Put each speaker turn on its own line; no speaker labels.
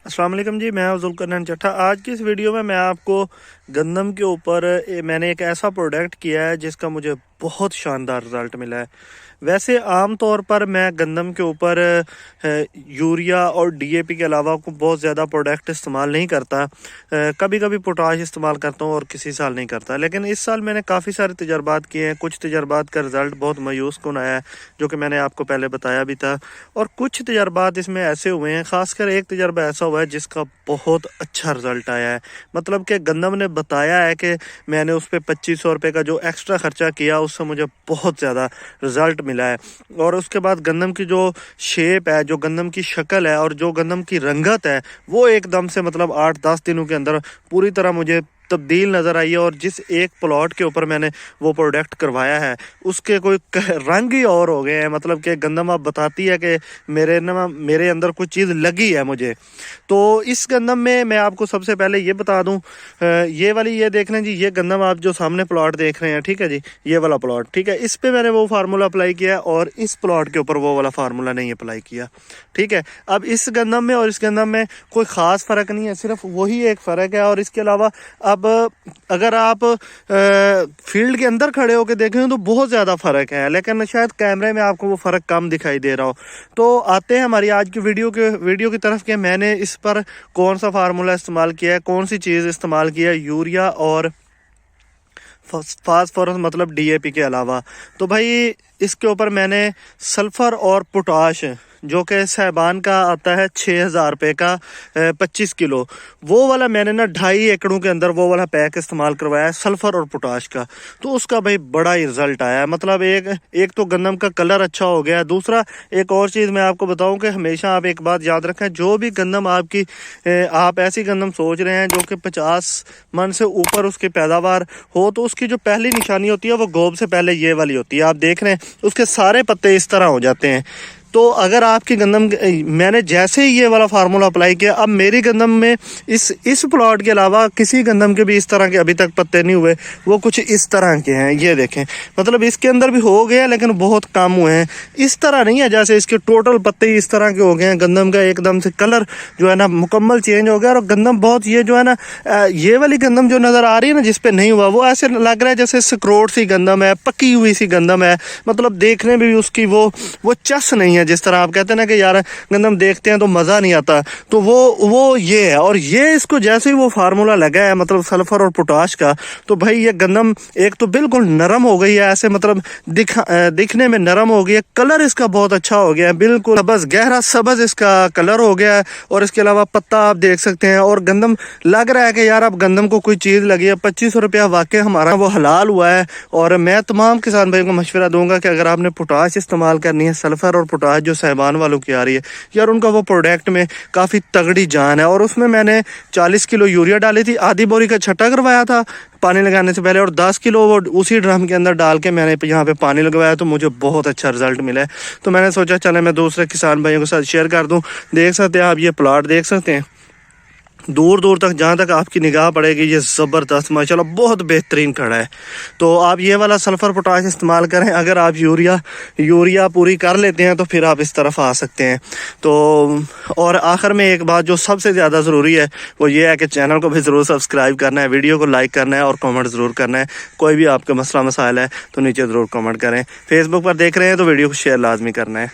अस्सलाम वालेकुम जी, मैं ज़ुल्करनैन चट्ठा। आज की इस वीडियो में मैं आपको गंदम के ऊपर मैंने एक ऐसा प्रोडक्ट किया है जिसका मुझे बहुत शानदार रिज़ल्ट मिला है। वैसे आम तौर पर मैं गंदम के ऊपर यूरिया और डीएपी के अलावा को बहुत ज़्यादा प्रोडक्ट इस्तेमाल नहीं करता। कभी कभी पोटाश इस्तेमाल करता हूँ और किसी साल नहीं करता, लेकिन इस साल मैंने काफ़ी सारे तजर्बात किए हैं। कुछ तजर्बात का रिज़ल्ट बहुत मायूस कुन आया है, जो कि मैंने आपको पहले बताया भी था, और कुछ तजर्बात इसमें ऐसे हुए हैं। ख़ासकर एक तजर्बा ऐसा हुआ है जिसका बहुत अच्छा रिज़ल्ट आया है। मतलब कि गंदम ने बताया है कि मैंने उस पर 2500 रुपये का जो एक्स्ट्रा ख़र्चा किया उससे मुझे बहुत ज़्यादा रिज़ल्ट मिला है। और उसके बाद गंदम की जो शेप है, जो गंदम की शक्ल है और जो गंदम की रंगत है, वो एकदम से मतलब 8-10 दिनों के अंदर पूरी तरह मुझे तब्दील नज़र आई है। और जिस एक प्लॉट के ऊपर मैंने वो प्रोडक्ट करवाया है उसके कोई रंग ही और हो गए हैं। मतलब कि गंदम अब बताती है कि मेरे अंदर कोई चीज़ लगी है मुझे। तो इस गंदम में मैं आपको सबसे पहले ये बता दूं, ये देख लें जी, ये गंदम आप जो सामने प्लॉट देख रहे हैं, ठीक है जी, ये वाला प्लॉट, ठीक है, इस पे मैंने वो फार्मूला अप्लाई किया है और इस प्लॉट के ऊपर वो वाला फार्मूला नहीं अप्लाई किया, ठीक है। अब इस गंदम में और इस गंदम में कोई ख़ास फ़र्क नहीं है, सिर्फ वही एक फ़र्क है। और इसके अलावा अब अगर आप फील्ड के अंदर खड़े होकर देखें तो बहुत ज़्यादा फ़र्क है, लेकिन शायद कैमरे में आपको वो फ़र्क कम दिखाई दे रहा हो। तो आते हैं हमारी आज की वीडियो की तरफ कि मैंने इस पर कौन सा फार्मूला इस्तेमाल किया है, कौन सी चीज़ इस्तेमाल किया है यूरिया और फास्फोरस मतलब डीएपी के अलावा। तो भाई इसके ऊपर मैंने सल्फ़र और पोटाश, जो कि साहिबान का आता है 6000 रुपये का 25 किलो, वो वाला मैंने ना 2.5 एकड़ों के अंदर वो वाला पैक इस्तेमाल करवाया है, सल्फ़र और पोटाश का। तो उसका भाई बड़ा ही रिज़ल्ट आया है। मतलब एक तो गंदम का कलर अच्छा हो गया। दूसरा एक और चीज़ मैं आपको बताऊं कि हमेशा आप एक बात याद रखें, जो भी गंदम आपकी आप ऐसी गंदम सोच रहे हैं जो कि 50 मन से ऊपर उसकी पैदावार हो, तो उसकी जो पहली निशानी होती है वो गोब से पहले ये वाली होती है। आप देख रहे हैं उसके सारे पत्ते इस तरह हो जाते हैं। तो अगर आपकी गंदम, मैंने जैसे ही ये वाला फार्मूला अप्लाई किया, अब मेरी गंदम में इस प्लॉट के अलावा किसी गंदम के भी इस तरह के अभी तक पत्ते नहीं हुए, वो कुछ इस तरह के हैं। ये देखें, मतलब इसके अंदर भी हो गए हैं लेकिन बहुत कम हुए हैं। इस तरह नहीं है जैसे इसके टोटल पत्ते ही इस तरह के हो गए हैं। गंदम का एकदम से कलर जो है ना मुकम्मल चेंज हो गया। और गंदम बहुत, ये जो है ना, ये वाली गंदम जो नज़र आ रही है ना जिस पे नहीं हुआ, वो ऐसे लग रहा है जैसे स्क्रोट सी गंदम है, पकी हुई सी गंदम है। मतलब देखने में भी उसकी वो चस नहीं है। जिस तरह आप कहते हैं ना कि यार गंदम देखते हैं तो मज़ा नहीं आता, तो वो ये है। और ये इसको जैसे ही वो फार्मूला लगा है, मतलब सल्फ़र और पोटाश का, तो भाई ये गंदम एक तो बिल्कुल नरम हो गई है, ऐसे मतलब दिखने में नरम हो गई है। कलर इसका बहुत अच्छा हो गया है, बिल्कुल सबज, गहरा सबज इसका कलर हो गया है। और इसके अलावा पत्ता आप देख सकते हैं। और गंदम लग रहा है कि यार अब गंदम को कोई चीज़ लगी है। 2500 रुपया वाकई हमारा वो हलाल हुआ है। और मैं तमाम किसान भाइयों को मशवरा दूंगा कि अगर आपने पोटाश इस्तेमाल करनी है, सल्फ़र और पोटाश जो साहिबान वालों की आ रही है, यार उनका वो प्रोडक्ट में काफ़ी तगड़ी जान है। और उसमें मैंने 40 किलो यूरिया डाली थी, आधी बोरी का छट्टा करवाया था पानी लगाने से पहले, और 10 किलो वो उसी ड्रम के अंदर डाल के मैंने यहाँ पे पानी लगवाया। तो मुझे बहुत अच्छा रिजल्ट मिला है। तो मैंने सोचा चले मैं दूसरे किसान भाइयों के साथ शेयर कर दूँ। देख सकते हैं आप, ये प्लाट देख सकते हैं, दूर दूर तक जहाँ तक आपकी निगाह पड़ेगी, ये ज़बरदस्त माशाल्लाह बहुत बेहतरीन खड़ा है। तो आप ये वाला सल्फ़र पोटाश इस्तेमाल करें। अगर आप यूरिया पूरी कर लेते हैं तो फिर आप इस तरफ आ सकते हैं। तो और आखिर में एक बात जो सबसे ज़्यादा ज़रूरी है वो ये है कि चैनल को भी ज़रूर सब्सक्राइब करना है, वीडियो को लाइक करना है और कमेंट ज़रूर करना है। कोई भी आपका मसला मसाइल है तो नीचे ज़रूर कमेंट करें। फेसबुक पर देख रहे हैं तो वीडियो को शेयर लाजमी करना है।